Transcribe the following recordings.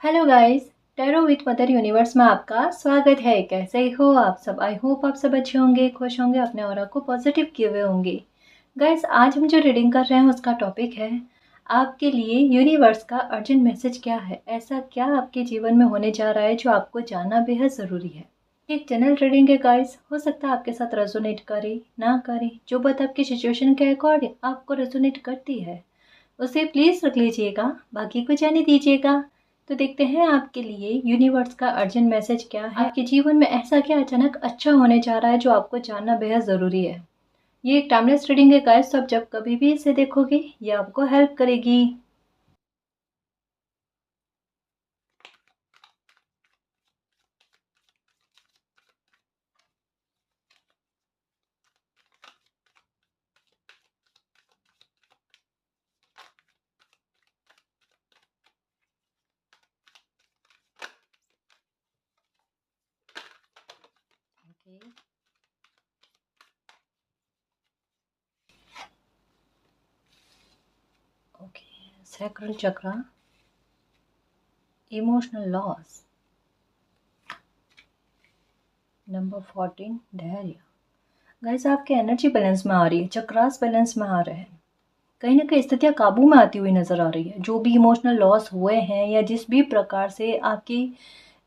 Hello guys, tarot with mother universe में आपका स्वागत है। कैसे हो आप सब? आई होप आप सब अच्छे होंगे, खुश होंगे, अपने ऑरा को पॉजिटिव किए हुए होंगे। गाइस, आज हम जो रीडिंग कर रहे हैं उसका टॉपिक है आपके लिए यूनिवर्स का अर्जेंट मैसेज क्या है। ऐसा क्या आपके जीवन में होने जा रहा है जो आपको जानना बेहद ज़रूरी है। एक जनरल रीडिंग है गाइस, हो सकता है आपके साथ रेजोनेट करे ना करे। जो बात आपकी सिचुएशन के अकॉर्डिंग आपको रेजोनेट करती है उसे प्लीज़ रख लीजिएगा, बाकी को जाने दीजिएगा। तो देखते हैं आपके लिए यूनिवर्स का अर्जेंट मैसेज क्या है। आपके जीवन में ऐसा क्या अचानक अच्छा होने जा रहा है जो आपको जानना बेहद ज़रूरी है। ये एक टाइमलेस रीडिंग है गाइस, तो आप जब कभी भी इसे देखोगे ये आपको हेल्प करेगी। ओके, सैक्रल चक्रा, इमोशनल लॉस, नंबर 14 धैर्य। गाइस, आपके एनर्जी बैलेंस में आ रही है, चक्रास बैलेंस में आ रहे हैं। कहीं ना कहीं स्थितियाँ काबू में आती हुई नजर आ रही है। जो भी इमोशनल लॉस हुए हैं या जिस भी प्रकार से आपकी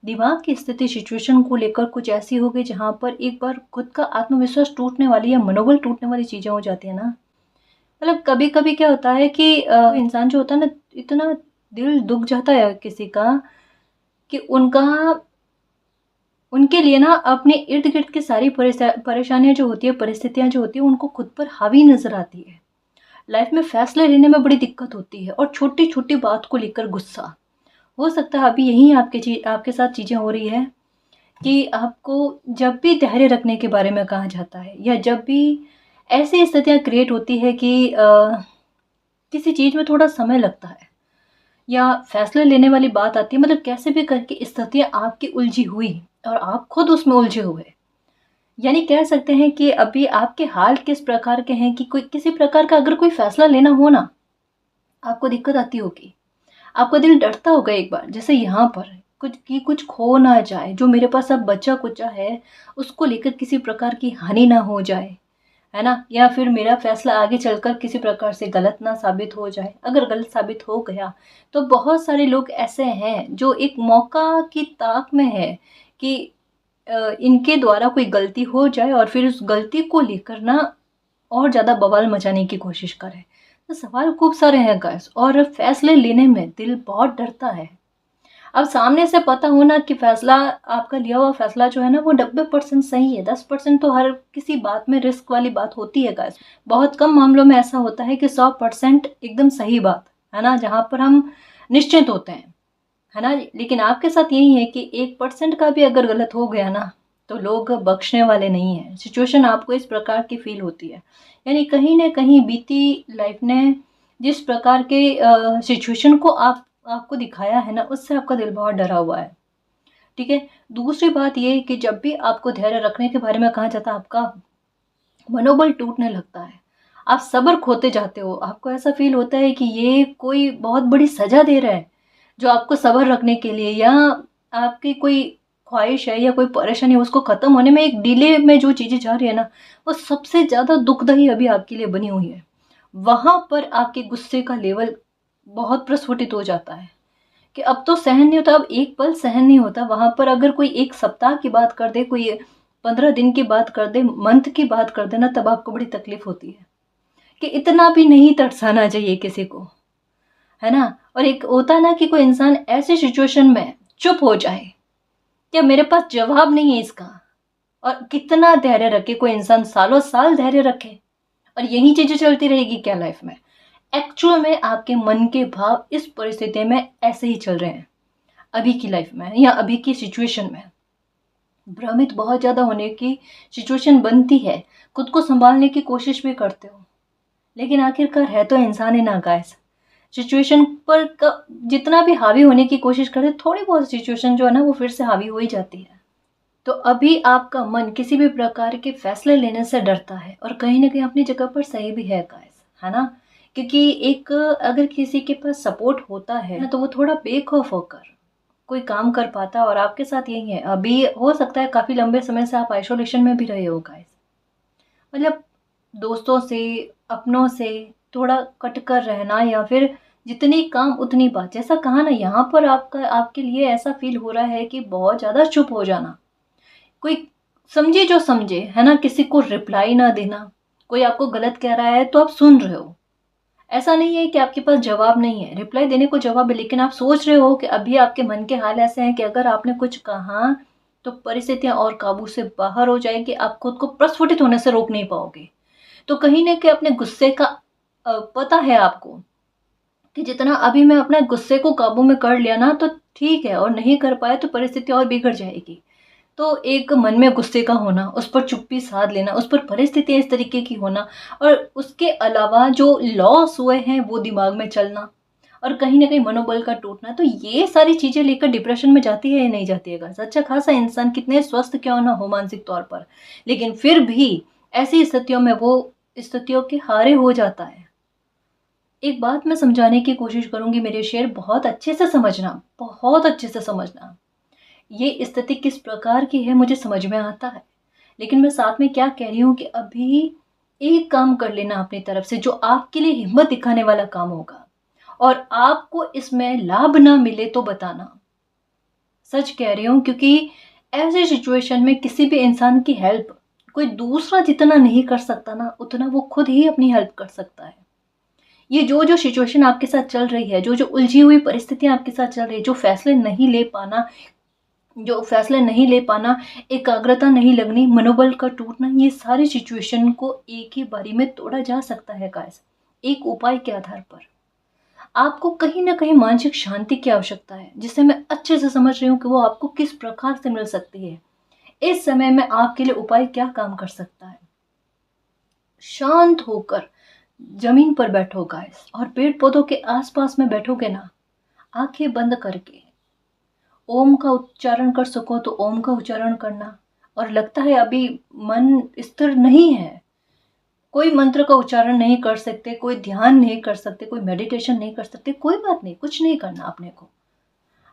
दिमाग की स्थिति सिचुएशन को लेकर कुछ ऐसी हो गई जहाँ पर एक बार खुद का आत्मविश्वास टूटने वाली या मनोबल टूटने वाली चीज़ें हो जाती है ना। मतलब कभी कभी क्या होता है कि इंसान जो होता है ना, इतना दिल दुख जाता है किसी का कि उनके लिए ना अपने इर्द गिर्द की सारी परेशानियां जो होती है, परिस्थितियां जो होती है, उनको खुद पर हावी नजर आती है। लाइफ में फैसले लेने में बड़ी दिक्कत होती है और छोटी छोटी बात को लेकर गुस्सा। हो सकता है अभी यही आपके साथ चीज़ें हो रही है कि आपको जब भी धैर्य रखने के बारे में कहा जाता है या जब भी ऐसी स्थितियाँ क्रिएट होती है कि किसी चीज़ में थोड़ा समय लगता है या फैसले लेने वाली बात आती है, मतलब कैसे भी करके स्थितियाँ आपकी उलझी हुई और आप खुद उसमें उलझे हुए। यानी कह सकते हैं कि अभी आपके हाल किस प्रकार के हैं कि कोई किसी प्रकार का अगर कोई फैसला लेना हो ना, आपको दिक्कत आती होगी। आपका दिल डरता होगा एक बार, जैसे यहाँ पर कुछ खो ना जाए, जो मेरे पास अब बचा कुचा है उसको लेकर किसी प्रकार की हानि ना हो जाए, है ना। या फिर मेरा फैसला आगे चलकर किसी प्रकार से गलत ना साबित हो जाए। अगर गलत साबित हो गया तो बहुत सारे लोग ऐसे हैं जो एक मौका की ताक में है कि इनके द्वारा कोई गलती हो जाए और फिर उस गलती को लेकर ना और ज़्यादा बवाल मचाने की कोशिश करें। तो सवाल खूब सारे हैं गाइस, और फैसले लेने में दिल बहुत डरता है। अब सामने से पता होना कि फैसला, आपका लिया हुआ फैसला जो है ना वो 90% सही है, 10% तो हर किसी बात में रिस्क वाली बात होती है गाइस। बहुत कम मामलों में ऐसा होता है कि 100% एकदम सही बात है ना, जहाँ पर हम निश्चिंत होते हैं, है ना। लेकिन आपके साथ यही है कि 1% का भी अगर गलत हो गया ना तो लोग बख्शने वाले नहीं हैं। सिचुएशन आपको इस प्रकार की फील होती है, यानी कहीं ना कहीं बीती लाइफ ने जिस प्रकार के सिचुएशन को आपको दिखाया है ना, उससे आपका दिल बहुत डरा हुआ है। ठीक है। दूसरी बात ये है कि जब भी आपको धैर्य रखने के बारे में कहा जाता है, आपका मनोबल टूटने लगता है। आप सब्र खोते जाते हो, आपको ऐसा फील होता है कि ये कोई बहुत बड़ी सजा दे रहा है जो आपको सब्र रखने के लिए, या आपकी कोई ख्वाहिश है या कोई परेशानी है उसको ख़त्म होने में एक डिले में जो चीज़ें जा रही है ना, वो सबसे ज़्यादा दुखदायी अभी आपके लिए बनी हुई है। वहाँ पर आपके गुस्से का लेवल बहुत प्रस्फुटित हो जाता है कि अब तो सहन नहीं होता, अब एक पल सहन नहीं होता। वहाँ पर अगर कोई एक सप्ताह की बात कर दे, कोई 15 दिन की बात कर दे, मंथ की बात कर दे ना, तब आपको बड़ी तकलीफ होती है कि इतना भी नहीं तरसाना चाहिए किसी को, है ना। और एक होता है ना कि कोई इंसान ऐसी सिचुएशन में चुप हो जाए, क्या मेरे पास जवाब नहीं है इसका। और कितना धैर्य रखे कोई इंसान, सालों साल धैर्य रखे और यही चीजें चलती रहेगी क्या लाइफ में? एक्चुअल में आपके मन के भाव इस परिस्थिति में ऐसे ही चल रहे हैं अभी की लाइफ में या अभी की सिचुएशन में। भ्रमित बहुत ज़्यादा होने की सिचुएशन बनती है, खुद को संभालने की कोशिश भी करते हो, लेकिन आखिरकार है तो इंसान ही ना गाइस। सिचुएशन पर जितना भी हावी होने की कोशिश करते, थोड़ी बहुत सिचुएशन जो है ना वो फिर से हावी हो ही जाती है। तो अभी आपका मन किसी भी प्रकार के फैसले लेने से डरता है और कहीं ना कहीं अपनी जगह पर सही भी है गाइस, है ना। क्योंकि एक अगर किसी के पास सपोर्ट होता है ना तो वो थोड़ा बेखौफ होकर कोई काम कर पाता और आपके साथ यही है। अभी हो सकता है काफ़ी लंबे समय से आप आइसोलेशन में भी रहे हो गाइस। मतलब दोस्तों से, अपनों से थोड़ा कट कर रहना, या फिर जितनी काम उतनी बात। जैसा कहा ना, यहाँ पर आपका आपके लिए ऐसा फ़ील हो रहा है कि बहुत ज़्यादा चुप हो जाना। कोई समझे जो समझे, है ना? किसी को रिप्लाई ना देना। कोई आपको गलत कह रहा है तो आप सुन रहे हो। ऐसा नहीं है कि आपके पास जवाब नहीं है, रिप्लाई देने को जवाब है, लेकिन आप सोच रहे हो कि अभी आपके मन के हाल ऐसे हैं कि अगर आपने कुछ कहा तो परिस्थितियाँ और काबू से बाहर हो जाएँगी, आप खुद को प्रस्फुटित होने से रोक नहीं पाओगे। तो कहीं न कहीं अपने गुस्से का पता है आपको कि जितना अभी मैं अपने गुस्से को काबू में कर लिया ना तो ठीक है, और नहीं कर पाए तो परिस्थिति और बिगड़ जाएगी। तो एक मन में गुस्से का होना, उस पर चुप्पी साध लेना, उस पर परिस्थितियाँ इस तरीके की होना, और उसके अलावा जो लॉस हुए हैं वो दिमाग में चलना, और कहीं न कहीं मनोबल का टूटना। तो ये सारी चीज़ें लेकर डिप्रेशन में जाती है या नहीं जाती है गाइस? अच्छा खासा इंसान कितने स्वस्थ क्यों ना हो मानसिक तौर पर, लेकिन फिर भी ऐसी स्थितियों में वो स्थितियों के हारे हो जाता है। एक बात मैं समझाने की कोशिश करूँगी मेरे शेर, बहुत अच्छे से समझना, बहुत अच्छे से समझना। ये स्थिति किस प्रकार की है मुझे समझ में आता है, लेकिन मैं साथ में क्या कह रही हूँ कि अभी एक काम कर लेना अपनी तरफ से जो आपके लिए हिम्मत दिखाने वाला काम होगा, और आपको इसमें लाभ ना मिले तो बताना। सच कह रही हूँ, क्योंकि ऐसे सिचुएशन में किसी भी इंसान की हेल्प कोई दूसरा जितना नहीं कर सकता ना, उतना वो खुद ही अपनी हेल्प कर सकता है। ये जो सिचुएशन आपके साथ चल रही है, जो उलझी हुई परिस्थितियाँ आपके साथ चल रही है, जो फैसले नहीं ले पाना, एकाग्रता नहीं लगनी, मनोबल का टूटना, ये सारी सिचुएशन को एक ही बारी में तोड़ा जा सकता है गाइस, एक उपाय के आधार पर। आपको कहीं न कहीं मानसिक शांति की आवश्यकता है, जिसे मैं अच्छे से समझ रही हूँ कि वो आपको किस प्रकार से मिल सकती है। इस समय में आपके लिए उपाय क्या काम कर सकता है? शांत होकर ज़मीन पर बैठो गाइस, और पेड़-पौधों के आस-पास में बैठोगे ना, आँखें बंद करके ओम का उच्चारण कर सको तो ओम का उच्चारण करना, और लगता है अभी मन स्थिर नहीं है, कोई मंत्र का उच्चारण नहीं कर सकते, कोई ध्यान नहीं कर सकते, कोई मेडिटेशन नहीं कर सकते, कोई बात नहीं, कुछ नहीं करना अपने को।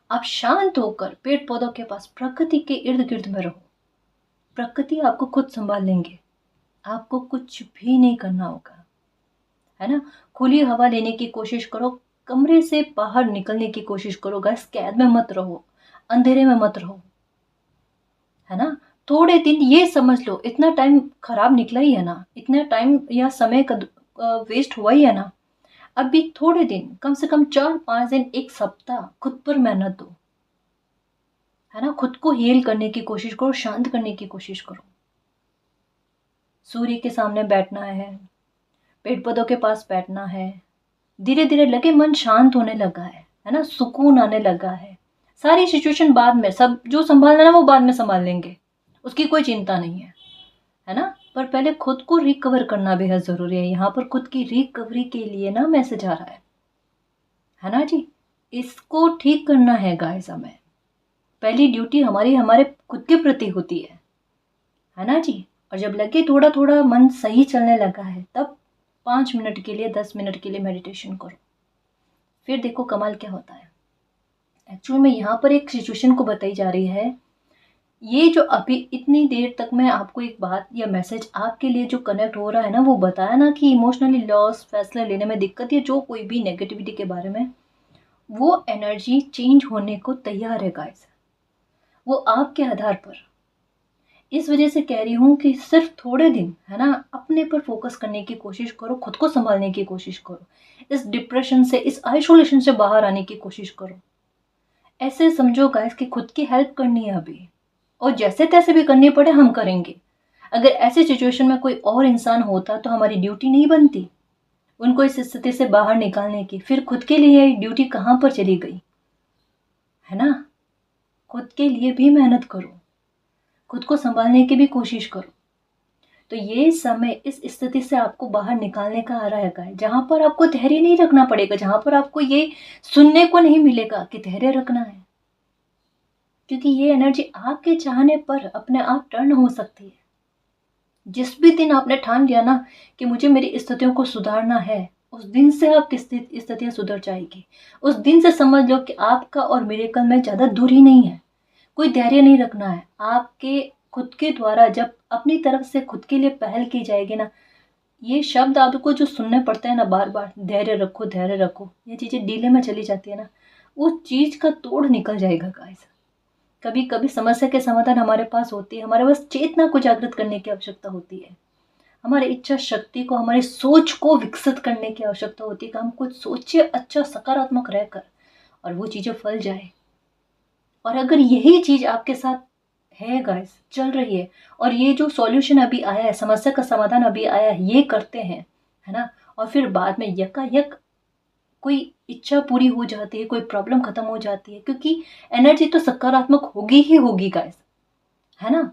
आप शांत होकर पेड़ पौधों के पास प्रकृति के इर्द गिर्द में रहो। प्रकृति आपको खुद संभाल लेंगे, आपको कुछ भी नहीं करना होगा, है ना? खुली हवा लेने की कोशिश करो, कमरे से बाहर निकलने की कोशिश करो गाइस, कैद में मत रहो, अंधेरे में मत रहो, है ना? थोड़े दिन ये समझ लो, इतना टाइम खराब निकला ही है ना, इतना टाइम या समय का वेस्ट हुआ ही है ना। अभी थोड़े दिन, कम से कम 4-5 दिन, 1 सप्ताह खुद पर मेहनत दो, है ना? खुद को हील करने की कोशिश करो, शांत करने की कोशिश करो। सूर्य के सामने बैठना है पौधों के पास बैठना है। धीरे धीरे लगे मन शांत होने लगा है ना? सुकून आने लगा है। सारी सिचुएशन बाद में, सब जो संभालना है वो बाद में संभाल लेंगे, उसकी कोई चिंता नहीं है ना? पर पहले खुद को रिकवर करना बेहद ज़रूरी है। यहाँ पर खुद की रिकवरी के लिए ना मैसेज आ रहा है ना जी? इसको ठीक करना है गाइस हमें। पहली ड्यूटी हमारी हमारे खुद के प्रति होती है ना जी? और जब लगे थोड़ा थोड़ा मन सही चलने लगा है, तब 5 मिनट के लिए, 10 मिनट के लिए मेडिटेशन करो। फिर देखो कमाल क्या होता है। एक्चुअल में यहाँ पर एक सिचुएशन को बताई जा रही है। ये जो अभी इतनी देर तक मैं आपको एक बात या मैसेज आपके लिए जो कनेक्ट हो रहा है ना, वो बताया ना कि इमोशनली लॉस, फैसला लेने में दिक्कत, या जो कोई भी नेगेटिविटी के बारे में, वो एनर्जी चेंज होने को तैयार है गाइस। वो आपके आधार पर। इस वजह से कह रही हूँ कि सिर्फ थोड़े दिन, है ना, अपने पर फोकस करने की कोशिश करो, खुद को संभालने की कोशिश करो, इस डिप्रेशन से, इस आइसोलेशन से बाहर आने की कोशिश करो। ऐसे समझो गाइस कि खुद की हेल्प करनी है अभी, और जैसे तैसे भी करनी पड़े हम करेंगे। अगर ऐसी सिचुएशन में कोई और इंसान होता तो हमारी ड्यूटी नहीं बनती उनको इस स्थिति से बाहर निकालने की। फिर खुद के लिए ड्यूटी कहाँ पर चली गई, है ना? खुद के लिए भी मेहनत करो, खुद को संभालने की भी कोशिश करो। तो ये समय इस स्थिति से आपको बाहर निकालने का आ रहा है, जहाँ पर आपको धैर्य नहीं रखना पड़ेगा, जहाँ पर आपको ये सुनने को नहीं मिलेगा कि धैर्य रखना है, क्योंकि ये एनर्जी आपके चाहने पर अपने आप टर्न हो सकती है। जिस भी दिन आपने ठान लिया ना कि मुझे मेरी स्थितियों को सुधारना है, उस दिन से आपकी स्थितियाँ सुधर जाएगी। उस दिन से समझ लो कि आपका और मिरेकल में ज़्यादा दूरी नहीं है। कोई धैर्य नहीं रखना है। आपके खुद के द्वारा जब अपनी तरफ से खुद के लिए पहल की जाएगी ना, ये शब्द आपको जो सुनने पड़ते हैं ना बार-बार, धैर्य रखो, ये चीज़ें डीले में चली जाती है ना, उस चीज़ का तोड़ निकल जाएगा गाइस। कभी-कभी समस्या के समाधान हमारे पास होती है, हमारे पास चेतना को जागृत करने की आवश्यकता होती है। हमारी इच्छा शक्ति को, हमारी सोच को विकसित करने की आवश्यकता होती है कि हम कुछ सोचे अच्छा सकारात्मक रहकर और वो चीज़ें फल जाए। और अगर यही चीज़ आपके साथ है गाइस, चल रही है और ये जो सॉल्यूशन अभी आया है, समस्या का समाधान अभी आया है, ये करते हैं, है ना? और फिर बाद में यकायक कोई इच्छा पूरी हो जाती है, कोई प्रॉब्लम खत्म हो जाती है, क्योंकि एनर्जी तो सकारात्मक होगी ही होगी गाइस, है ना?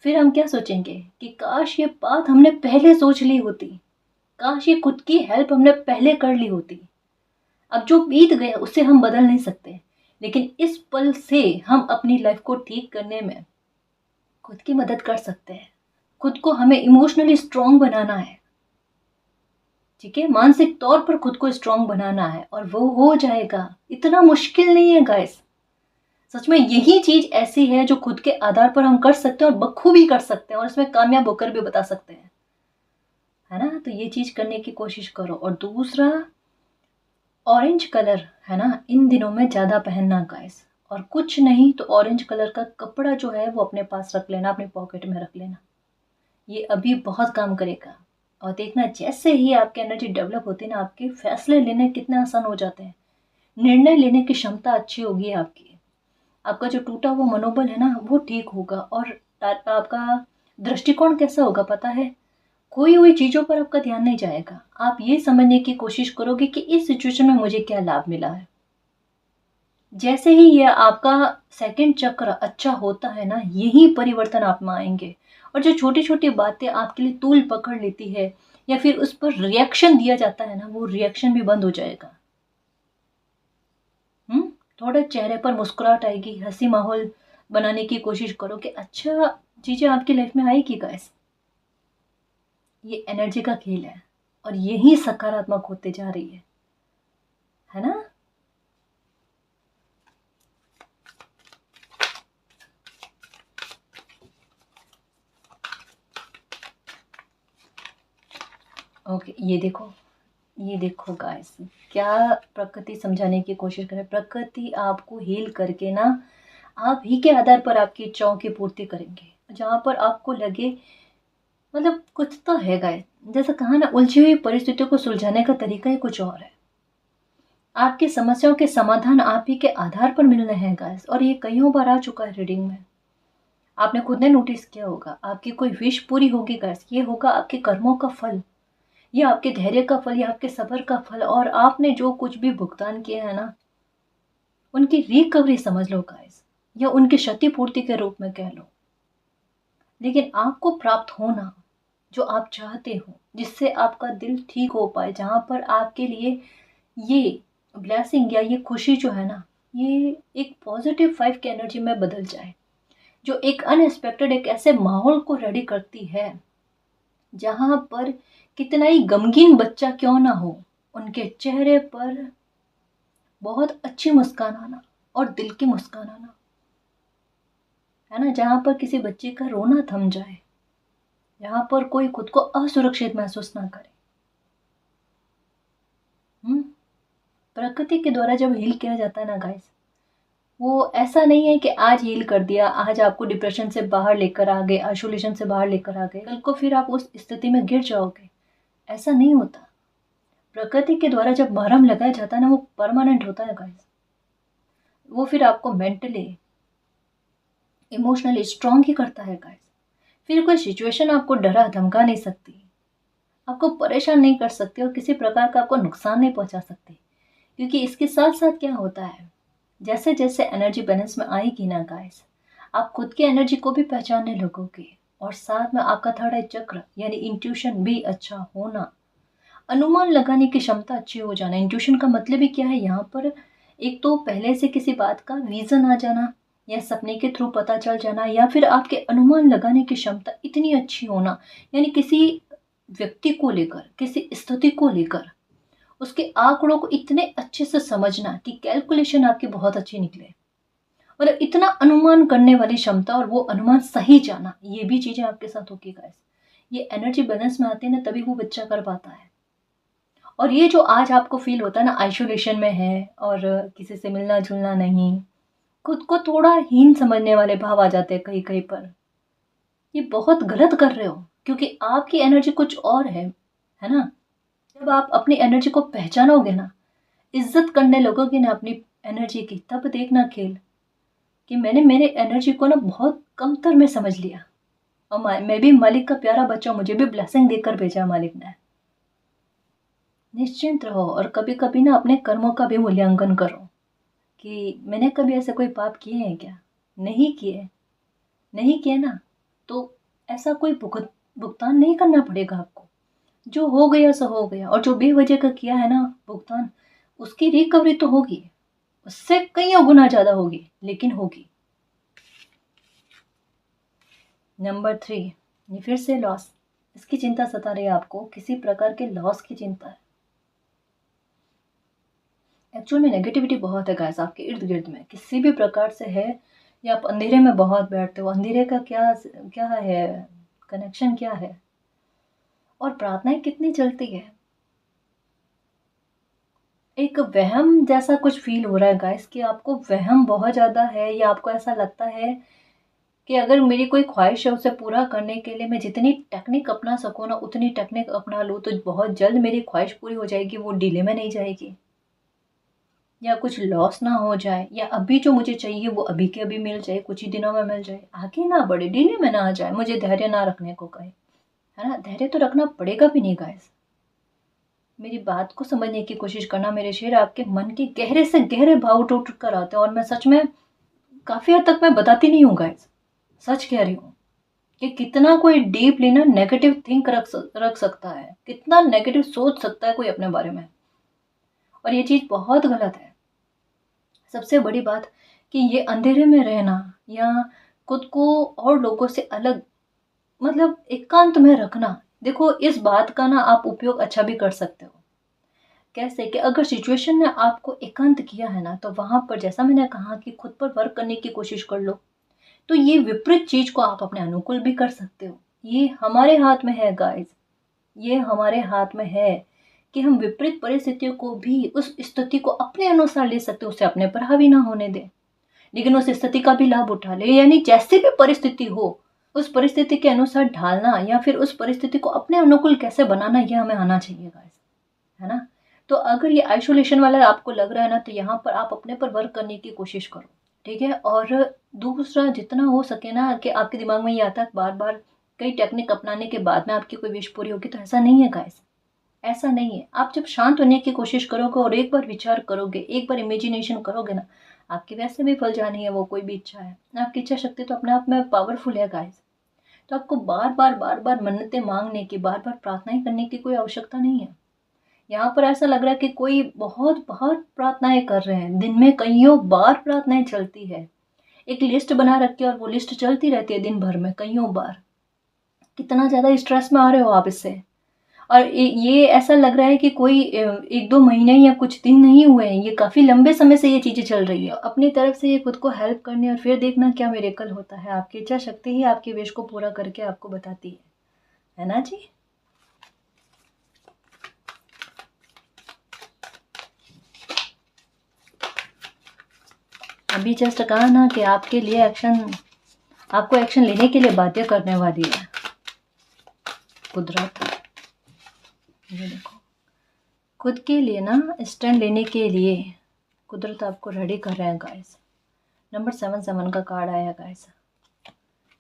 फिर हम क्या सोचेंगे कि काश ये बात हमने पहले सोच ली होती, काश ये खुद की हेल्प हमने पहले कर ली होती। अब जो बीत गया उसे हम बदल नहीं सकते, लेकिन इस पल से हम अपनी लाइफ को ठीक करने में खुद की मदद कर सकते हैं। खुद को हमें इमोशनली स्ट्रांग बनाना है, ठीक है? मानसिक तौर पर खुद को स्ट्रांग बनाना है और वो हो जाएगा। इतना मुश्किल नहीं है गाइस। सच में यही चीज ऐसी है जो खुद के आधार पर हम कर सकते हैं और बखूबी कर सकते हैं और इसमें कामयाब होकर भी बता सकते हैं, है ना? तो ये चीज करने की कोशिश करो। और दूसरा, ऑरेंज कलर है ना, इन दिनों में ज़्यादा पहनना गाइस। और कुछ नहीं तो ऑरेंज कलर का कपड़ा जो है वो अपने पास रख लेना, अपने पॉकेट में रख लेना। ये अभी बहुत काम करेगा। और देखना जैसे ही आपकी एनर्जी डेवलप होती है ना, आपके फैसले लेने कितने आसान हो जाते हैं। निर्णय लेने की क्षमता अच्छी होगी आपकी। आपका जो टूटा हुआ मनोबल है ना वो ठीक होगा। और आपका दृष्टिकोण कैसा होगा पता है? खोई हुई चीज़ों पर आपका ध्यान नहीं जाएगा। आप ये समझने की कोशिश करोगे कि इस सिचुएशन में मुझे क्या लाभ मिला है। जैसे ही ये आपका सेकंड चक्र अच्छा होता है ना, यही परिवर्तन आप में आएँगे। और जो छोटी-छोटी बातें आपके लिए तूल पकड़ लेती है या फिर उस पर रिएक्शन दिया जाता है ना, वो रिएक्शन भी बंद हो जाएगा। हुँ? थोड़ा चेहरे पर मुस्कुराहट आएगी, हँसी माहौल बनाने की कोशिश करो कि अच्छा चीज़ें आपकी लाइफ में आएगी गाइस। ये एनर्जी का खेल है और यही सकारात्मक होते जा रही है ना? ओके, ये देखो गाइस, क्या प्रकृति समझाने की कोशिश करे। प्रकृति आपको हील करके ना आप ही के आधार पर आपकी इच्छाओं की पूर्ति करेंगे। जहाँ पर आपको लगे मतलब कुछ तो है गाइस, जैसा कहा ना, उलझी हुई परिस्थितियों को सुलझाने का तरीका ही कुछ और है। आपकी समस्याओं के समाधान आप ही के आधार पर मिलने हैं गाइस। और ये कईयों बार आ चुका है रीडिंग में, आपने खुद ने नोटिस किया होगा। आपकी कोई विश पूरी होगी गाइस, ये होगा आपके कर्मों का फल, ये आपके धैर्य का फल, ये आपके सब्र का फल। और आपने जो कुछ भी भुगतान किया है ना, उनकी रिकवरी समझ लो गाइस, या उनकी क्षतिपूर्ति के रूप में कह लो। लेकिन आपको प्राप्त होना जो आप चाहते हो, जिससे आपका दिल ठीक हो पाए, जहाँ पर आपके लिए ये ब्लेसिंग या ये खुशी जो है ना, ये एक पॉजिटिव 5 की एनर्जी में बदल जाए, जो एक अनएक्सपेक्टेड एक ऐसे माहौल को रेडी करती है जहाँ पर कितना ही गमगीन बच्चा क्यों ना हो, उनके चेहरे पर बहुत अच्छी मुस्कान आना और दिल की मुस्कान आना, है ना? जहाँ पर किसी बच्चे का रोना थम जाए, जहाँ पर कोई खुद को असुरक्षित महसूस ना करे। प्रकृति के द्वारा जब हील किया जाता है ना गाइस, वो ऐसा नहीं है कि आज हील कर दिया, आज आपको डिप्रेशन से बाहर लेकर आ गए, आइसोलेशन से बाहर लेकर आ गए, कल को फिर आप उस स्थिति में गिर जाओगे। ऐसा नहीं होता। प्रकृति के द्वारा जब मरहम लगाया जाता है ना, वो परमानेंट होता है गाइस। वो फिर आपको मेंटली इमोशनली स्ट्रांग ही करता है गाइस। फिर कोई सिचुएशन आपको डरा धमका नहीं सकती, आपको परेशान नहीं कर सकती और किसी प्रकार का आपको नुकसान नहीं पहुंचा सकती। क्योंकि इसके साथ साथ क्या होता है, जैसे जैसे एनर्जी बैलेंस में आएगी ना गाइस, आप खुद की एनर्जी को भी पहचानने लगोगे। और साथ में आपका थर्ड आई चक्र यानी इंट्यूशन भी अच्छा होना, अनुमान लगाने की क्षमता अच्छी हो जाना। इंट्यूशन का मतलब ही क्या है यहाँ पर? एक तो पहले से किसी बात का विजन आ जाना, या सपने के थ्रू पता चल जाना, या फिर आपके अनुमान लगाने की क्षमता इतनी अच्छी होना, यानी किसी व्यक्ति को लेकर, किसी स्थिति को लेकर उसके आंकड़ों को इतने अच्छे से समझना कि कैलकुलेशन आपकी बहुत अच्छी निकले, मतलब इतना अनुमान करने वाली क्षमता और वो अनुमान सही जाना, ये भी चीजें आपके साथ होगी गाइस। ये एनर्जी बैलेंस में आती है ना, तभी वो बच्चा कर पाता है। और ये जो आज आपको फील होता है ना, आइसोलेशन में है और किसी से मिलना जुलना नहीं, खुद को थोड़ा हीन समझने वाले भाव आ जाते हैं कहीं कहीं पर, ये बहुत गलत कर रहे हो, क्योंकि आपकी एनर्जी कुछ और है ना। जब आप अपनी एनर्जी को पहचानोगे ना, इज्जत करने लगोगे ना अपनी एनर्जी की, तब देखना खेल कि मैंने मेरे एनर्जी को ना बहुत कमतर में समझ लिया, और मैं भी मालिक का प्यारा बच्चा हूं, मुझे भी ब्लेसिंग देकर भेजा मालिक ने। निश्चिंत रहो और कभी कभी ना अपने कर्मों का भी मूल्यांकन करो कि मैंने कभी ऐसे कोई पाप किए हैं क्या, नहीं किए, नहीं किए ना, तो ऐसा कोई भुगतान नहीं करना पड़ेगा आपको। जो हो गया सो हो गया, और जो बेवजह का किया है ना भुगतान, उसकी रिकवरी तो होगी, उससे कईयों गुना ज्यादा होगी, लेकिन होगी। नंबर 3, ये फिर से लॉस, इसकी चिंता सता रही है आपको, किसी प्रकार के लॉस की चिंता है। एक्चुअल में नेगेटिविटी बहुत है गाइस आपके इर्द गिर्द में, किसी भी प्रकार से है, या आप अंधेरे में बहुत बैठते हो, अंधेरे का क्या क्या है, कनेक्शन क्या है, और प्रार्थनाएं कितनी चलती है। एक वहम जैसा कुछ फील हो रहा है गाइस कि आपको वहम बहुत ज़्यादा है, या आपको ऐसा लगता है कि अगर मेरी कोई ख्वाहिश है उसे पूरा करने के लिए मैं जितनी टेक्निक अपना सकूँ ना उतनी टेक्निक अपना लूँ, तो बहुत जल्द मेरी ख्वाहिश पूरी हो जाएगी, वो डिले में नहीं जाएगी, या कुछ लॉस ना हो जाए, या अभी जो मुझे चाहिए वो अभी के अभी मिल जाए, कुछ ही दिनों में मिल जाए, आगे ना बढ़े, डिले में ना आ जाए, मुझे धैर्य ना रखने को कहे, है ना। धैर्य तो रखना पड़ेगा भी नहीं गाइस, मेरी बात को समझने की कोशिश करना मेरे शेर, आपके मन के गहरे से गहरे भाव उठ उठ कर आते हैं, और मैं सच में काफी हद तक मैं बताती नहीं हूँ गाइस, सच कह रही हूँ कि कितना कोई डीपली ना नेगेटिव थिंक रख सकता है, कितना नेगेटिव सोच सकता है कोई अपने बारे में, और ये चीज बहुत गलत है। सबसे बड़ी बात कि ये अंधेरे में रहना, या खुद को और लोगों से अलग, मतलब एकांत में रखना, देखो इस बात का ना आप उपयोग अच्छा भी कर सकते हो। कैसे कि अगर सिचुएशन ने आपको एकांत किया है ना, तो वहां पर जैसा मैंने कहा कि खुद पर वर्क करने की कोशिश कर लो, तो ये विपरीत चीज को आप अपने अनुकूल भी कर सकते हो। ये हमारे हाथ में है गाइस, ये हमारे हाथ में है कि हम विपरीत परिस्थितियों को भी उस स्थिति को अपने अनुसार ले सकते हो, उसे अपने पर हावी ना होने दें, लेकिन उस स्थिति का भी लाभ उठा ले, यानी जैसी भी परिस्थिति हो उस परिस्थिति के अनुसार ढालना, या फिर उस परिस्थिति को अपने अनुकूल कैसे बनाना, यह हमें आना चाहिए गाइस, है ना। तो अगर ये आइसोलेशन वाला आपको लग रहा है ना, तो यहाँ पर आप अपने पर वर्क करने की कोशिश करो, ठीक है। और दूसरा, जितना हो सके ना, कि आपके दिमाग में ये आता है बार बार कई टेक्निक अपनाने के बाद में आपकी कोई विश पूरी होगी, तो ऐसा नहीं है गाइस, ऐसा नहीं है। आप जब शांत होने की कोशिश करोगे और एक बार विचार करोगे, एक बार इमेजिनेशन करोगे ना, आपकी वैसे भी फल जानी है वो कोई भी इच्छा है, आपकी इच्छा शक्ति तो अपने आप में पावरफुल है गाइस। तो आपको बार बार मन्नतें मांगने की, बार बार प्रार्थनाएं करने की कोई आवश्यकता नहीं है। यहाँ पर ऐसा लग रहा है कि कोई बहुत बहुत प्रार्थनाएं कर रहे हैं, दिन में कईयों बार प्रार्थनाएं चलती है, एक लिस्ट बना रखी है और वो लिस्ट चलती रहती है दिन भर में कईयों बार। कितना ज्यादा स्ट्रेस में आ रहे हो आप इससे, और ये ऐसा लग रहा है कि कोई 1-2 महीने या कुछ दिन नहीं हुए हैं, ये काफी लंबे समय से ये चीजें चल रही है। अपनी तरफ से ये खुद को हेल्प करने, और फिर देखना क्या मिरेकल होता है। आपकी इच्छा शक्ति ही आपके विश को पूरा करके आपको बताती है ना जी। अभी जस्ट कहा ना कि आपके लिए एक्शन, आपको एक्शन लेने के लिए बाध्य करने वाली है कुदरत। ये देखो, खुद के लिए ना स्टैंड लेने के लिए कुदरत आपको रेडी कर रहे हैं गाइस। नंबर 7 का कार्ड आया गाइस।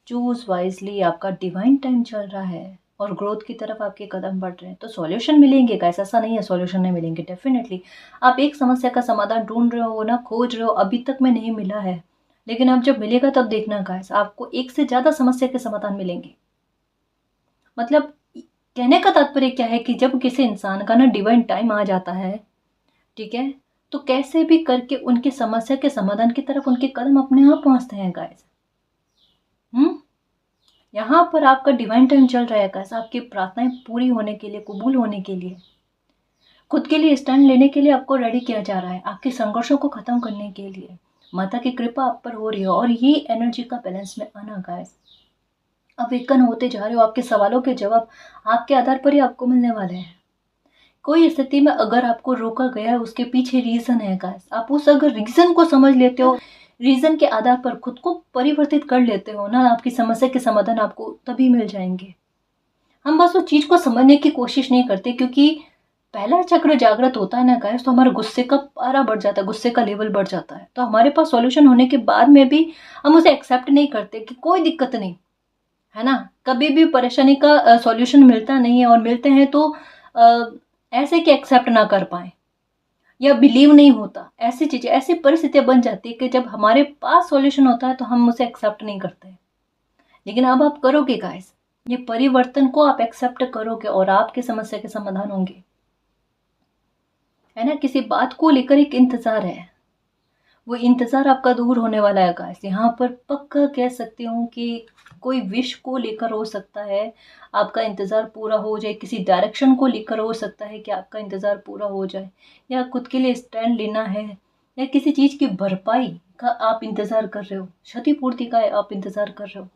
चूज वाइजली, आपका डिवाइन टाइम चल रहा है और ग्रोथ की तरफ आपके कदम बढ़ रहे हैं, तो सॉल्यूशन मिलेंगे गाइस, ऐसा नहीं है सॉल्यूशन नहीं मिलेंगे, डेफिनेटली। आप एक समस्या का समाधान ढूंढ रहे हो ना, खोज रहे हो, अभी तक में नहीं मिला है, लेकिन अब जब मिलेगा तब देखना गाइस, आपको एक से ज्यादा समस्या के समाधान मिलेंगे। मतलब कहने का तात्पर्य क्या है कि जब किसी इंसान का ना डिवाइन टाइम आ जाता है, ठीक है, तो कैसे भी करके उनकी समस्या के समाधान की तरफ उनके कदम अपने आप पहुंचते हैं गाइस। यहाँ पर आपका डिवाइन टाइम चल रहा है गाइस, आपकी प्रार्थनाएं पूरी होने के लिए, कबूल होने के लिए। खुद के लिए स्टैंड लेने के लिए आपको रेडी किया जा रहा है, आपके संघर्षों को ख़त्म करने के लिए। माता की कृपा आप पर हो रही है और ये एनर्जी का बैलेंस में आना गाइस। अवेकन होते जा रहे हो, आपके सवालों के जवाब आपके आधार पर ही आपको मिलने वाले हैं। कोई स्थिति में अगर आपको रोका गया है उसके पीछे रीज़न है गाइस। आप उस अगर रीज़न को समझ लेते हो, रीज़न के आधार पर खुद को परिवर्तित कर लेते हो ना, आपकी समस्या के समाधान आपको तभी मिल जाएंगे। हम बस उस चीज़ को समझने की कोशिश नहीं करते, क्योंकि पहला चक्र जागृत होता है ना गाइस, तो हमारा गुस्से का पारा बढ़ जाता है, गुस्से का लेवल बढ़ जाता है। तो हमारे पास सॉल्यूशन होने के बाद में भी हम उसे एक्सेप्ट नहीं करते कि कोई दिक्कत नहीं है ना। कभी भी परेशानी का सॉल्यूशन मिलता नहीं है, और मिलते हैं तो ऐसे कि एक्सेप्ट ना कर पाए या बिलीव नहीं होता। ऐसी चीज़ें, ऐसी परिस्थितियाँ बन जाती है कि जब हमारे पास सॉल्यूशन होता है तो हम उसे एक्सेप्ट नहीं करते। लेकिन अब आप करोगे गाइस, ये परिवर्तन को आप एक्सेप्ट करोगे और आपकी समस्या के समाधान होंगे, है ना। किसी बात को लेकर एक इंतजार है, वो इंतजार आपका दूर होने वाला है गाइस। यहाँ पर पक्का कह सकती हूँ कि कोई विश को लेकर हो सकता है आपका इंतजार पूरा हो जाए, किसी डायरेक्शन को लेकर हो सकता है कि आपका इंतजार पूरा हो जाए, या खुद के लिए स्टैंड लेना है, या किसी चीज़ की भरपाई का आप इंतजार कर रहे हो, क्षतिपूर्ति का आप इंतजार कर रहे हो।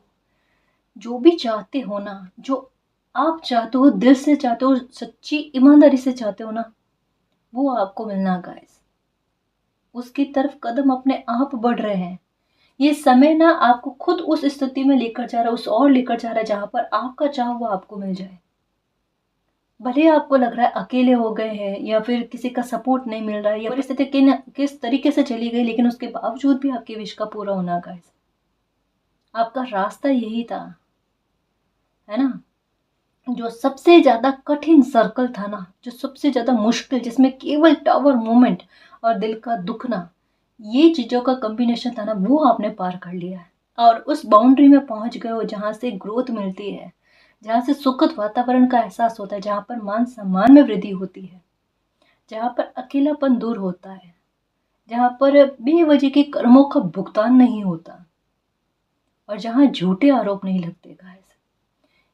जो भी चाहते हो ना, जो आप चाहते हो, दिल से चाहते हो, सच्ची ईमानदारी से चाहते हो ना, वो आपको मिलना गाइस। उसकी तरफ कदम अपने आप बढ़ रहे हैं। ये समय ना आपको खुद उस स्थिति में लेकर जा रहा है, उस और लेकर जा रहा है जहां पर आपका चाह हुआ आपको मिल जाए। भले आपको लग रहा है अकेले हो गए हैं, या फिर किसी का सपोर्ट नहीं मिल रहा है, या परिस्थिति किस तरीके से चली गई, लेकिन उसके बावजूद भी आपकी विश का पूरा होना गाइस। आपका रास्ता यही था, है ना। जो सबसे ज्यादा कठिन सर्कल था ना, जो सबसे ज्यादा मुश्किल, जिसमें केवल टावर मोमेंट और दिल का दुखना, ये चीजों का कॉम्बिनेशन था ना, वो आपने पार कर लिया है। और उस बाउंड्री में पहुंच गए हो जहां से ग्रोथ मिलती है, जहां से सुखद वातावरण का एहसास होता है, जहां पर मान सम्मान में वृद्धि होती है, जहां पर अकेलापन दूर होता है, जहां पर बेवजह के कर्मों का भुगतान नहीं होता, और जहां झूठे आरोप नहीं लगते गाइस।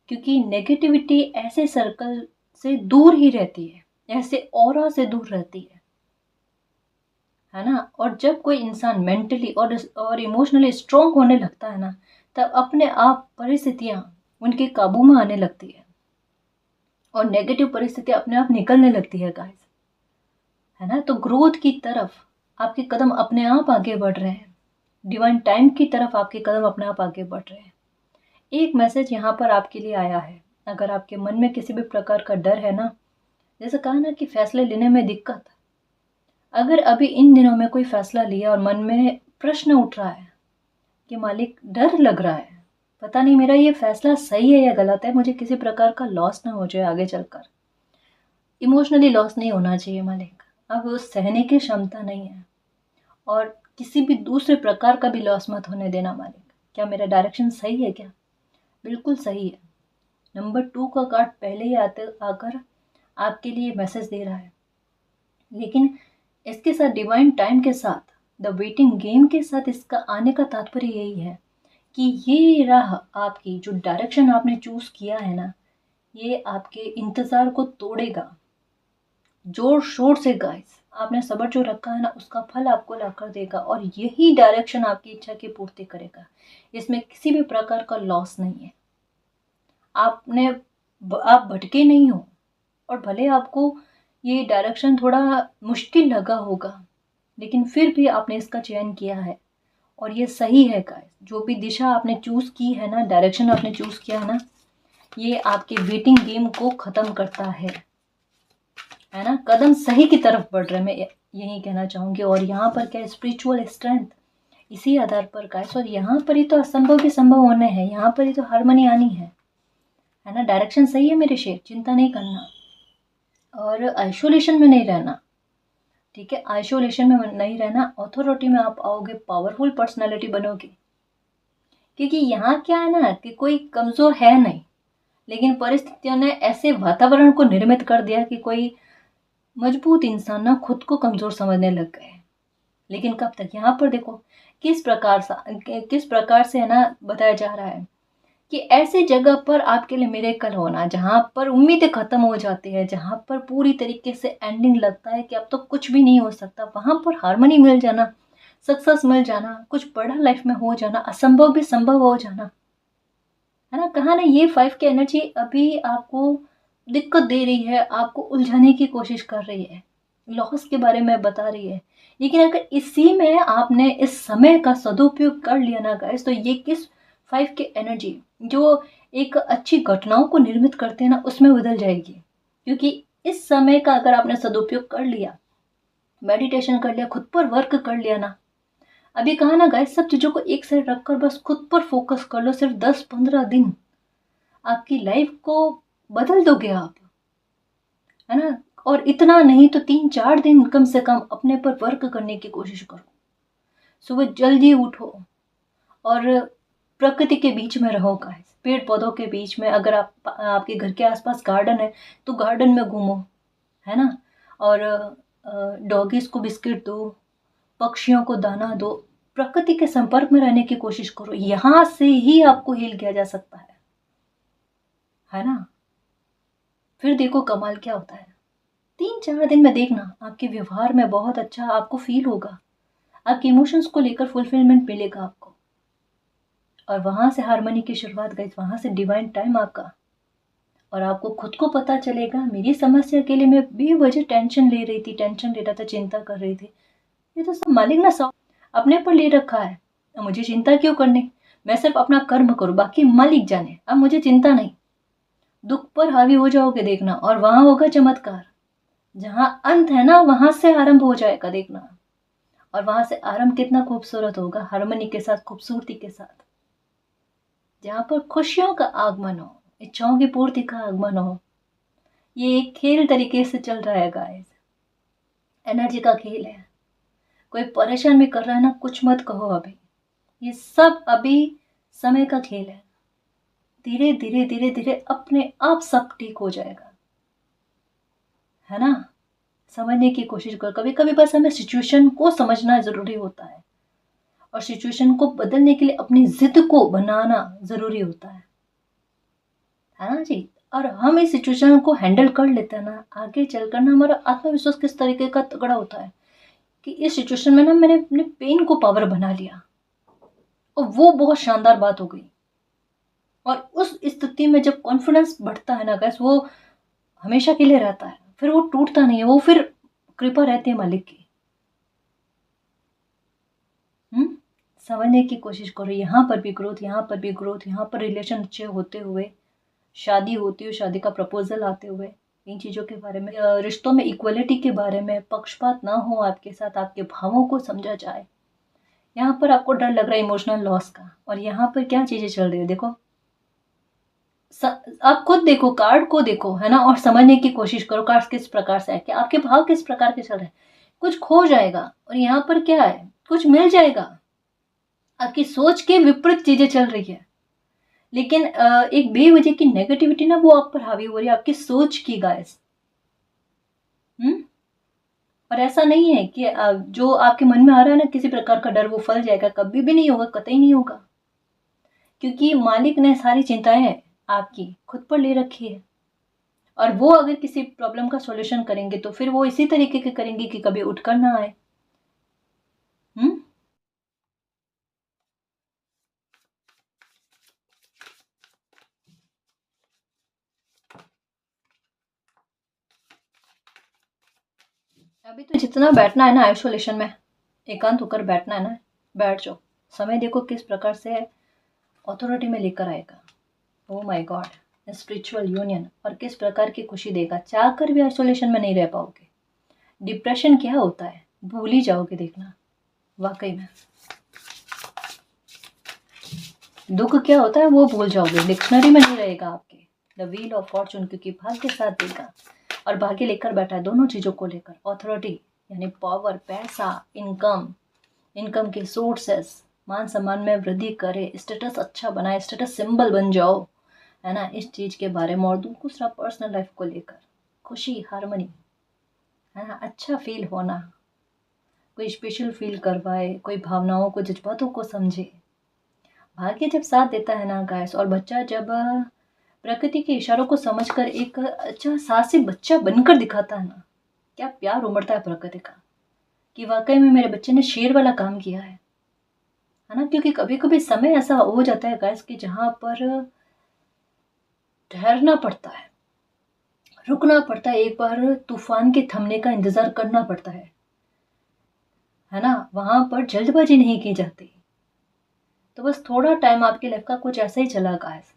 क्योंकि नेगेटिविटी ऐसे सर्कल से दूर ही रहती है, ऐसे ऑरा से दूर रहती है ना। और जब कोई इंसान मेंटली और इमोशनली स्ट्रोंग होने लगता है ना, तब अपने आप परिस्थितियां उनके काबू में आने लगती है, और नेगेटिव परिस्थितियां अपने आप निकलने लगती है गाइस, है ना। तो ग्रोथ की तरफ आपके कदम अपने आप आगे बढ़ रहे हैं, डिवाइन टाइम की तरफ आपके कदम अपने आप आगे बढ़ रहे हैं। एक मैसेज यहाँ पर आपके लिए आया है। अगर आपके मन में किसी भी प्रकार का डर है ना, जैसे कहा ना कि फैसले लेने में दिक्कत, अगर अभी इन दिनों में कोई फैसला लिया और मन में प्रश्न उठ रहा है कि मालिक डर लग रहा है, पता नहीं मेरा ये फैसला सही है या गलत है, मुझे किसी प्रकार का लॉस ना हो जाए आगे चलकर, इमोशनली लॉस नहीं होना चाहिए मालिक, अब वो सहने की क्षमता नहीं है, और किसी भी दूसरे प्रकार का भी लॉस मत होने देना मालिक। क्या मेरा डायरेक्शन सही है? क्या बिल्कुल सही है। नंबर 2 का कार्ड पहले ही आकर आपके लिए मैसेज दे रहा है, लेकिन इसके साथ डिवाइन टाइम के साथ, द वेटिंग गेम के साथ इसका आने का तात्पर्य यही है कि ये राह, आपकी जो डायरेक्शन आपने चूज किया है ना, ये आपके इंतजार को तोड़ेगा जोर शोर से गाइस। आपने सब्र जो रखा है ना, उसका फल आपको लाकर देगा, और यही डायरेक्शन आपकी इच्छा की पूर्ति करेगा। इसमें किसी भी प्रकार का लॉस नहीं है। आप भटके नहीं हो, और भले आपको ये डायरेक्शन थोड़ा मुश्किल लगा होगा, लेकिन फिर भी आपने इसका चयन किया है, और ये सही है गाइस। जो भी दिशा आपने चूज की है ना, डायरेक्शन आपने चूज किया है ना, ये आपके वेटिंग गेम को खत्म करता है ना। कदम सही की तरफ बढ़ रहे हैं, मैं यही कहना चाहूंगी। और यहाँ पर क्या स्पिरिचुअल स्ट्रेंथ, इसी आधार पर गाइस, और यहाँ पर ही तो असंभव भी संभव होने हैं, यहाँ पर ही तो हारमोनी आनी है ना। डायरेक्शन सही है मेरे शेर, चिंता नहीं करना, और आइसोलेशन में नहीं रहना, ठीक है। आइसोलेशन में नहीं रहना, अथॉरिटी में आप आओगे, पावरफुल पर्सनालिटी बनोगे। क्योंकि यहाँ क्या है ना कि कोई कमजोर है नहीं, लेकिन परिस्थितियों ने ऐसे वातावरण को निर्मित कर दिया कि कोई मजबूत इंसान ना खुद को कमजोर समझने लग गए। लेकिन कब तक? यहाँ पर देखो किस प्रकार से है ना बताया जा रहा है कि ऐसी जगह पर आपके लिए मिरेकल होना, जहाँ पर उम्मीदें ख़त्म हो जाती है, जहाँ पर पूरी तरीके से एंडिंग लगता है कि अब तो कुछ भी नहीं हो सकता, वहाँ पर हार्मनी मिल जाना, सक्सेस मिल जाना, कुछ बड़ा लाइफ में हो जाना, असंभव भी संभव हो जाना, है ना? कहा ना, ये 5 की एनर्जी अभी आपको दिक्कत दे रही है, आपको उलझाने की कोशिश कर रही है, लॉस के बारे में बता रही है। लेकिन अगर इसी में आपने इस समय का सदुपयोग कर लिया ना गाइस, तो ये किस 5 की एनर्जी जो एक अच्छी घटनाओं को निर्मित करते हैं ना, उसमें बदल जाएगी। क्योंकि इस समय का अगर आपने सदुपयोग कर लिया, मेडिटेशन कर लिया, खुद पर वर्क कर लिया ना, अभी कहा ना गाइस, सब चीज़ों को एक साइड रखकर बस खुद पर फोकस कर लो, सिर्फ 10-15 दिन आपकी लाइफ को बदल दोगे आप, है ना? और इतना नहीं तो 3-4 दिन कम से कम अपने पर वर्क करने की कोशिश करो। सुबह जल्दी उठो और प्रकृति के बीच में रहो गाइस, पेड़ पौधों के बीच में। अगर आपके घर के आसपास गार्डन है तो गार्डन में घूमो, है ना? और डॉगीज को बिस्किट दो, पक्षियों को दाना दो, प्रकृति के संपर्क में रहने की कोशिश करो। यहाँ से ही आपको हील किया जा सकता है ना? फिर देखो कमाल क्या होता है। 3-4 दिन में देखना आपके व्यवहार में बहुत अच्छा आपको फील होगा, आपके इमोशंस को लेकर फुलफिलमेंट मिलेगा आपको, और वहां से हार्मनी की शुरुआत गई, वहां से डिवाइन टाइम आपका। और आपको खुद को पता चलेगा, मेरी समस्या के लिए मैं बेवजह टेंशन ले रही थी, टेंशन ले रहा था, चिंता कर रही थी, ये तो सब मालिक ना सब अपने पर ले रखा है, अब मुझे चिंता क्यों करनी? मैं सिर्फ अपना कर्म करूं, बाकी मालिक जाने, अब मुझे चिंता नहीं। दुख पर हावी हो जाओगे देखना, और वहां होगा चमत्कार। जहां अंत है ना, वहां से आरंभ हो जाएगा देखना। और वहां से आरंभ कितना खूबसूरत होगा, हार्मनी के साथ, खूबसूरती के साथ, जहां पर खुशियों का आगमन हो, इच्छाओं की पूर्ति का आगमन हो। ये एक खेल तरीके से चल रहा है गाइस, एनर्जी का खेल है। कोई परेशान भी कर रहा है ना, कुछ मत कहो अभी, ये सब अभी समय का खेल है। धीरे धीरे धीरे धीरे अपने आप सब ठीक हो जाएगा, है ना? समझने की कोशिश करो। कभी कभी बस हमें सिचुएशन को समझना जरूरी होता है, और सिचुएशन को बदलने के लिए अपनी जिद को बनाना जरूरी होता है ना जी? और हम इस सिचुएशन को हैंडल कर लेते हैं ना, आगे चलकर ना हमारा आत्मविश्वास किस तरीके का तगड़ा होता है कि इस सिचुएशन में ना मैंने अपने पेन को पावर बना लिया, और वो बहुत शानदार बात हो गई। और उस स्थिति में जब कॉन्फिडेंस बढ़ता है ना गैस, वो हमेशा के लिए रहता है, फिर वो टूटता नहीं है, वो फिर कृपा रहती है मालिक की। समझने की कोशिश करो, यहाँ पर भी ग्रोथ, यहाँ पर भी ग्रोथ, यहाँ पर रिलेशन अच्छे होते हुए, शादी होती हुई, शादी का प्रपोजल आते हुए, इन चीज़ों के बारे में, रिश्तों में इक्वलिटी के बारे में, पक्षपात ना हो आपके साथ, आपके भावों को समझा जाए। यहाँ पर आपको डर लग रहा है इमोशनल लॉस का, और यहाँ पर क्या चीज़ें चल रही है देखो, आप खुद देखो, कार्ड को देखो, है ना? और समझने की कोशिश करो कार्ड किस प्रकार से है, कि आपके भाव किस प्रकार के चल रहे हैं। कुछ खो जाएगा और यहाँ पर क्या है, कुछ मिल जाएगा। आपकी सोच के विपरीत चीजें चल रही है, लेकिन एक बेवजह की नेगेटिविटी ना, वो आप पर हावी हो रही है, आपकी सोच की गाइस। और ऐसा नहीं है कि जो आपके मन में आ रहा है ना, किसी प्रकार का डर, वो फल जाएगा, कभी भी नहीं होगा, कतई नहीं होगा। क्योंकि मालिक ने सारी चिंताएं आपकी खुद पर ले रखी है, और वो अगर किसी प्रॉब्लम का सॉल्यूशन करेंगे तो फिर वो इसी तरीके के करेंगे कि कभी उठकर ना आए। हम्म अभी तो जितना बैठना है ना आइसोलेशन में, एकांत होकर बैठना है ना, बैठ जाओ। समय देखो किस प्रकार से अथॉरिटी में लेकर आएगा। Oh my God, spiritual union, और किस प्रकार की खुशी देगा। चाह कर भी आइसोलेशन में नहीं रह पाओगे। डिप्रेशन क्या होता है भूल ही जाओगे देखना, वाकई में। दुख क्या होता है वो भूल जाओगे, डिक्शनरी में नहीं रहेगा आपके। द व्हील ऑफ फॉर्चून, क्योंकि भाग्य साथ देगा, और भाग्य लेकर बैठा है दोनों चीज़ों को लेकर। अथॉरिटी यानी पावर, पैसा, इनकम, इनकम के सोर्सेस, मान सम्मान में वृद्धि करे, स्टेटस अच्छा बनाए, स्टेटस सिंबल बन जाओ, है ना? इस चीज़ के बारे में। और दूसरा पर्सनल लाइफ को लेकर खुशी, हार्मनी, है ना? अच्छा फील होना, कोई स्पेशल फील करवाए, कोई भावनाओं को, जज्बातों को समझे, भाग्य जब साथ देता है ना गाइस, और बच्चा जब प्रकृति के इशारों को समझकर एक अच्छा साहसी बच्चा बनकर दिखाता है ना, क्या प्यार उमड़ता है प्रकृति का, कि वाकई में मेरे बच्चे ने शेर वाला काम किया है ना। क्योंकि कभी कभी समय ऐसा हो जाता है गाइस कि जहाँ पर ठहरना पड़ता है, रुकना पड़ता है, एक बार तूफान के थमने का इंतजार करना पड़ता है ना। वहां पर जल्दबाजी नहीं की जाती। तो बस थोड़ा टाइम आपकी लाइफ का कुछ ऐसा ही चला गाइस,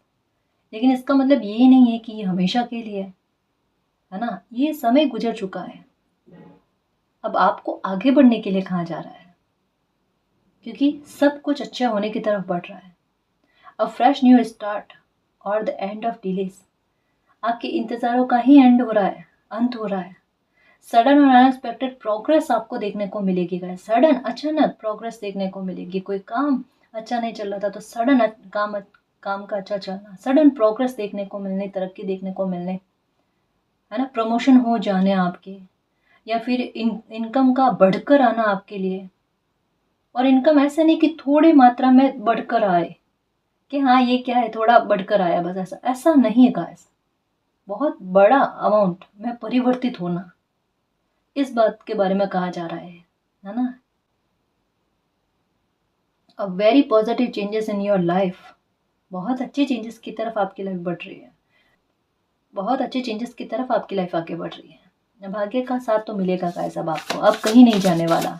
लेकिन इसका मतलब ये नहीं है कि ये हमेशा के लिए है ना। ये समय गुजर चुका है, अब आपको आगे बढ़ने के लिए कहाँ जा रहा है, क्योंकि सब कुछ अच्छा होने की तरफ बढ़ रहा है। अ फ्रेश न्यू स्टार्ट और द एंड ऑफ डिलेस, आपके इंतजारों का ही एंड हो रहा है, अंत हो रहा है। सडन और अनएक्सपेक्टेड प्रोग्रेस आपको देखने को मिलेगी गाइस, सडन अचानक प्रोग्रेस देखने को मिलेगी। कोई काम अच्छा नहीं चल रहा था तो सडन काम का अच्छा चलना, सडन प्रोग्रेस देखने को मिलने, तरक्की देखने को मिलने, है ना। प्रमोशन हो जाने आपके, या फिर इनकम का बढ़कर आना आपके लिए। और इनकम ऐसे नहीं कि थोड़ी मात्रा में बढ़कर आए कि हाँ ये क्या है थोड़ा बढ़कर आया, बस ऐसा ऐसा नहीं है गाइस। बहुत बड़ा अमाउंट में परिवर्तित होना, इस बात के बारे में कहा जा रहा है ना। A very positive changes in your life, बहुत अच्छे चेंजेस की तरफ आपकी लाइफ बढ़ रही है, बहुत अच्छे चेंजेस की तरफ आपकी लाइफ आगे बढ़ रही है। भाग्य का साथ तो मिलेगा गाइस, अब आपको, अब कहीं नहीं जाने वाला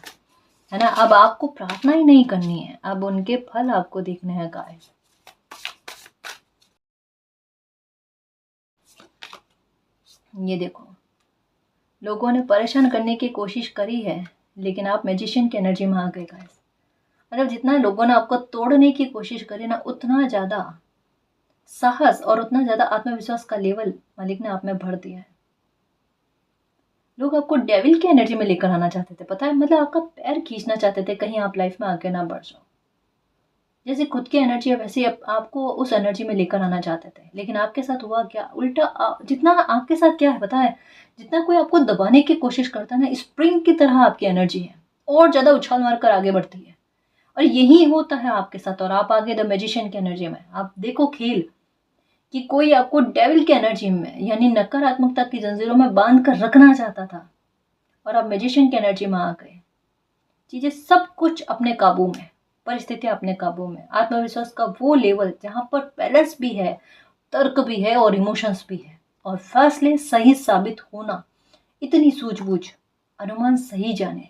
है ना। अब आपको प्रार्थना ही नहीं करनी है, अब उनके फल आपको देखने हैं गाइस। ये देखो, लोगों ने परेशान करने की कोशिश करी है, लेकिन आप मैजिशियन की एनर्जी में आ गए गाइस। मतलब जितना लोगों ने आपको तोड़ने की कोशिश करी ना, उतना ज़्यादा साहस और उतना ज़्यादा आत्मविश्वास का लेवल मालिक ने आप में भर दिया है। लोग आपको डेविल की एनर्जी में लेकर आना चाहते थे, पता है, मतलब आपका पैर खींचना चाहते थे, कहीं आप लाइफ में आगे ना बढ़ जाओ। जैसे खुद की एनर्जी है वैसे आपको उस एनर्जी में लेकर आना चाहते थे, लेकिन आपके साथ हुआ क्या, उल्टा। जितना आपके साथ क्या है पता है, जितना कोई आपको दबाने की कोशिश करता है ना, स्प्रिंग की तरह आपकी एनर्जी है, और ज़्यादा उछाल मारकर आगे बढ़ती है। और यही होता है आपके साथ, और आप आगे द मैजिशियन की एनर्जी में। आप देखो खेल कि कोई आपको डेविल की एनर्जी में, यानी नकारात्मकता की जंजीरों में बांध कर रखना चाहता था, और आप मैजिशियन की एनर्जी में आ गए। चीजें सब कुछ अपने काबू में, परिस्थितियां अपने काबू में, आत्मविश्वास का वो लेवल जहां पर बैलेंस भी है, तर्क भी है और इमोशंस भी है, और फैसले सही साबित होना, इतनी सूझबूझ, अनुमान सही जाने,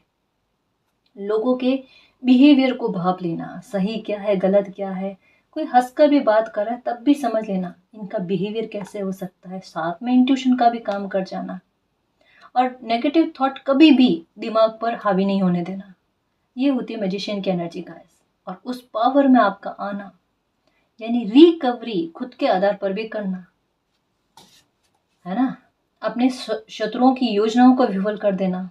लोगों के बिहेवियर को भाप लेना, सही क्या है गलत क्या है। कोई हंसकर भी बात कर रहा है तब भी समझ लेना इनका बिहेवियर कैसे हो सकता है, साथ में इंट्यूशन का भी काम कर जाना, और नेगेटिव थॉट कभी भी दिमाग पर हावी नहीं होने देना। ये होती है मैजिशियन की एनर्जी गाइस। और उस पावर में आपका आना, यानी रिकवरी खुद के आधार पर भी करना, है ना। अपने शत्रुओं की योजनाओं को विफल कर देना।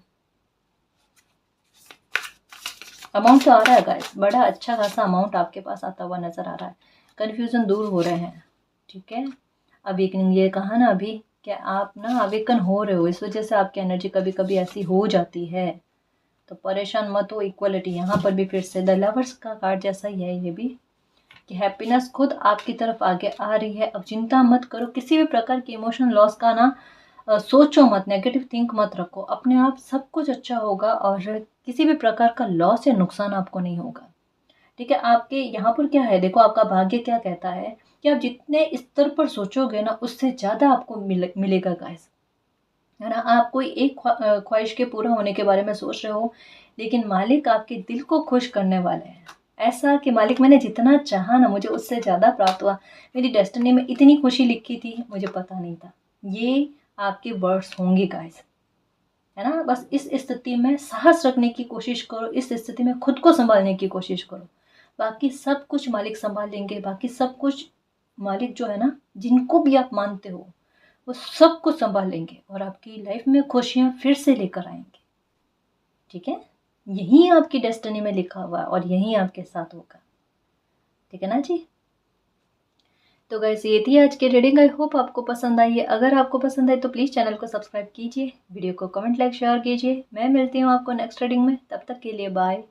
अमाउंट तो आ रहा है गाइस, बड़ा अच्छा खासा अमाउंट आपके पास आता हुआ नजर आ रहा है। कन्फ्यूजन दूर हो रहे हैं, ठीक है। अवेकनिंग, ये कहा ना अभी कि आप ना अवेकन हो रहे हो, इस वजह से आपकी एनर्जी कभी कभी ऐसी हो जाती है, तो परेशान मत हो। इक्वलिटी यहाँ पर भी फिर से द लवर्स का कार्ड जैसा ही है ये भी, कि हैप्पीनेस खुद आपकी तरफ आगे आ रही है। अब चिंता मत करो, किसी भी प्रकार की इमोशन लॉस का ना सोचो मत, नेगेटिव थिंक मत रखो, अपने आप सब कुछ अच्छा होगा, और किसी भी प्रकार का लॉस या नुकसान आपको नहीं होगा, ठीक है। आपके यहाँ पर क्या है, देखो आपका भाग्य क्या कहता है कि आप जितने स्तर पर सोचोगे ना, उससे ज़्यादा आपको मिलेगा गाइस, है ना। आप कोई एक ख्वाहिश के पूरा होने के बारे में सोच रहे हो, लेकिन मालिक आपके दिल को खुश करने वाले हैं। ऐसा कि मालिक मैंने जितना चाहा ना, मुझे उससे ज़्यादा प्राप्त हुआ, मेरी डेस्टिनी में इतनी खुशी लिखी थी, मुझे पता नहीं था। ये आपके वर्ड्स होंगे गाइस, है ना। बस इस स्थिति में साहस रखने की कोशिश करो, इस स्थिति में खुद को संभालने की कोशिश करो, बाकी सब कुछ मालिक संभाल लेंगे। बाकी सब कुछ मालिक जो है ना, जिनको भी आप मानते हो, वो सब कुछ संभाल लेंगे, और आपकी लाइफ में खुशियाँ फिर से लेकर आएंगे, ठीक है। यही आपकी डेस्टिनी में लिखा हुआ है, और यही आपके साथ होगा, ठीक है ना जी। तो गाइस ये थी आज की रीडिंग, आई होप आपको पसंद आई है। अगर आपको पसंद आई तो प्लीज़ चैनल को सब्सक्राइब कीजिए, वीडियो को कमेंट लाइक शेयर कीजिए। मैं मिलती हूँ आपको नेक्स्ट रीडिंग में, तब तक के लिए बाय।